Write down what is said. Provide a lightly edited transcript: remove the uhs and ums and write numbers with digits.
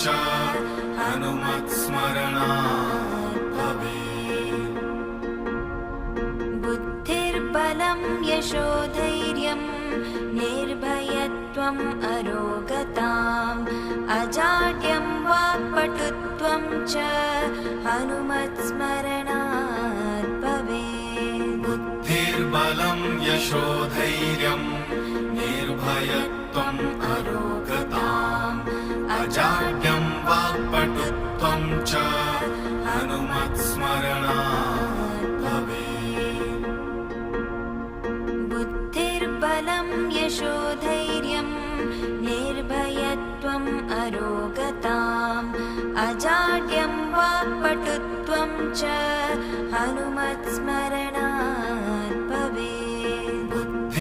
च हनुमत्स्मरणात् भवेत्। बुद्धिर्बलं यशोधैर्यं निर्भयत्वम् अरोगताम् अजाड्यं वाक्पटुत्वं च हनुमत्स्मरणात् भवेत्। बुद्धिर्बलं यशोधैर्यं निर्भयत्वम् अरोगताम् अजाड्यं वाक्पटुत्वं च हनुमत्स्मरणात् भवेत्। बुद्धिर्बलं यशोधैर्यं निर्भयत्वम् अरोगताम् अजाड्यं वाक्पटुत्वं च हनुमत्स्मरणात्